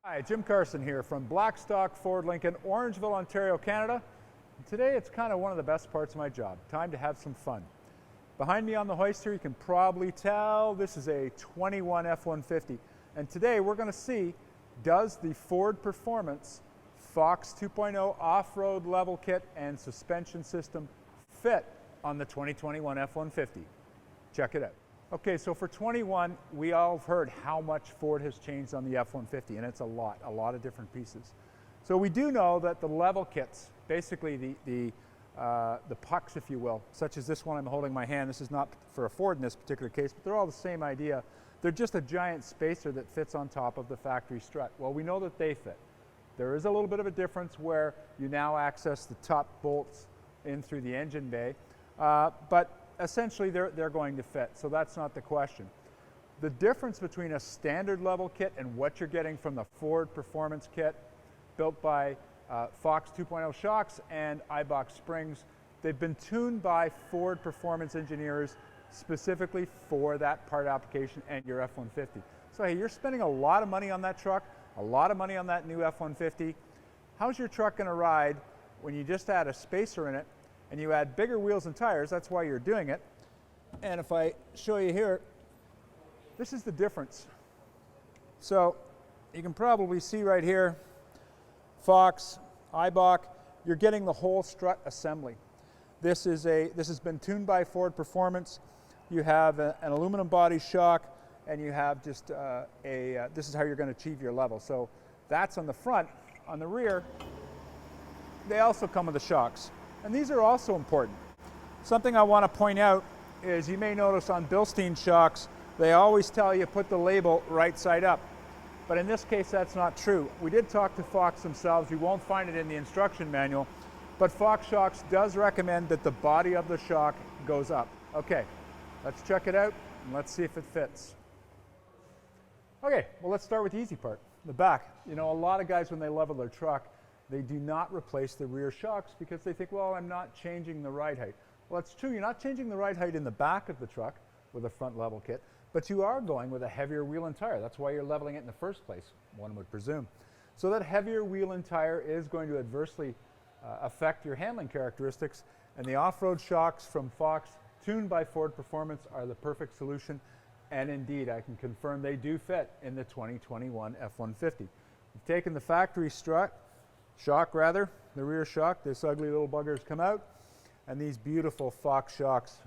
Hi, Jim Carson here from Blackstock Ford Lincoln, Orangeville, Ontario, Canada. And today it's kind of one of the best parts of my job. Time to have some fun. Behind me on the hoist here, you can probably tell this is a 21 F-150. And today we're going to see, does the Ford Performance Fox 2.0 off-road level kit and suspension system fit on the 2021 F-150? Check it out. Okay, so for 21, we all have heard how much Ford has changed on the F-150, and it's a lot of different pieces. So we do know that the level kits, basically the pucks, if you will, such as this one I'm holding in my hand, this is not for a Ford in this particular case, but they're all the same idea. They're just a giant spacer that fits on top of the factory strut. Well, we know that they fit. There is a little bit of a difference where you now access the top bolts in through the engine bay, but essentially they're going to fit, so that's not the question. The difference between a standard level kit and what you're getting from the Ford Performance kit built by Fox 2.0 shocks and iBox springs, they've been tuned by Ford Performance engineers specifically for that part application and your F-150. So hey, you're spending a lot of money on that truck, a lot of money on that new F-150. How's your truck going to ride when you just add a spacer in it and you add bigger wheels and tires? That's why you're doing it. And if I show you here, this is the difference. So you can probably see right here, Fox, iBox, you're getting the whole strut assembly. This has been tuned by Ford Performance. You have an aluminum body shock, and you have just this is how you're going to achieve your level. So that's on the front. On the rear, they also come with the shocks. And these are also important. Something I want to point out is you may notice on Bilstein shocks, they always tell you put the label right side up. But in this case, that's not true. We did talk to Fox themselves. You won't find it in the instruction manual. But Fox Shocks does recommend that the body of the shock goes up. Okay, let's check it out and let's see if it fits. Okay, well, let's start with the easy part, the back. You know, a lot of guys, when they level their truck, they do not replace the rear shocks because they think, well, I'm not changing the ride height. Well, it's true, you're not changing the ride height in the back of the truck with a front level kit, but you are going with a heavier wheel and tire. That's why you're leveling it in the first place, one would presume. So that heavier wheel and tire is going to adversely affect your handling characteristics, and the off-road shocks from Fox, tuned by Ford Performance, are the perfect solution. And indeed, I can confirm they do fit in the 2021 F-150. We've taken the factory shock, the rear shock, this ugly little buggers come out, and these beautiful Fox shocks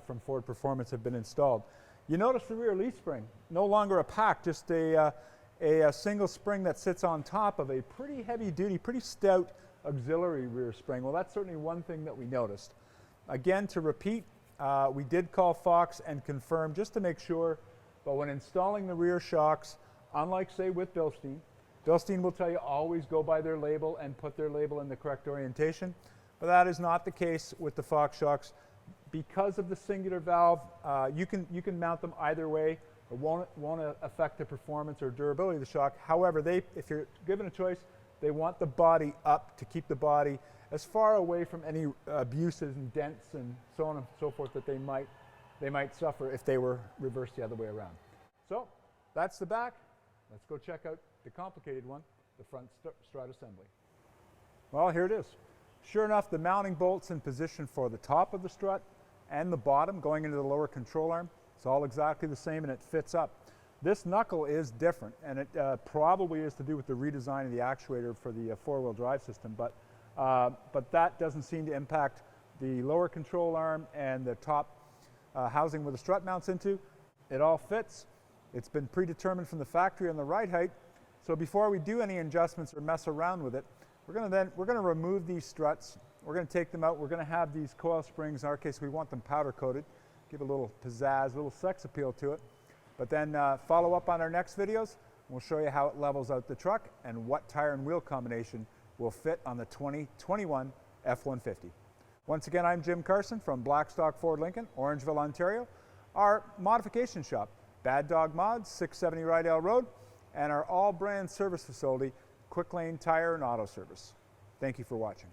from Ford Performance have been installed. You notice the rear leaf spring, no longer a pack, just a single spring that sits on top of a pretty heavy duty, pretty stout auxiliary rear spring. Well, that's certainly one thing that we noticed. Again, to repeat, we did call Fox and confirm just to make sure, but when installing the rear shocks, unlike say with Bilstein will tell you always go by their label and put their label in the correct orientation, but that is not the case with the Fox shocks. Because of the singular valve, you can mount them either way. It won't affect the performance or durability of the shock. However, if you're given a choice, they want the body up to keep the body as far away from any abuses and dents and so on and so forth that they might suffer if they were reversed the other way around. So that's the back. Let's go check out the complicated one, the front strut assembly. Well, here it is. Sure enough, the mounting bolts in position for the top of the strut and the bottom going into the lower control arm. It's all exactly the same and it fits up. This knuckle is different, and it probably is to do with the redesign of the actuator for the four-wheel drive system, but that doesn't seem to impact the lower control arm and the top housing where the strut mounts into. It all fits. It's been predetermined from the factory on the ride height. So before we do any adjustments or mess around with it, we're going to remove these struts. We're going to take them out. We're going to have these coil springs. In our case, we want them powder coated, give a little pizzazz, a little sex appeal to it. But then follow up on our next videos. We'll show you how it levels out the truck and what tire and wheel combination will fit on the 2021 F-150. Once again, I'm Jim Carson from Blackstock Ford Lincoln, Orangeville, Ontario. Our modification shop, Bad Dog Mods, 670 Rydell Road, and our all-brand service facility, Quick Lane Tire and Auto Service. Thank you for watching.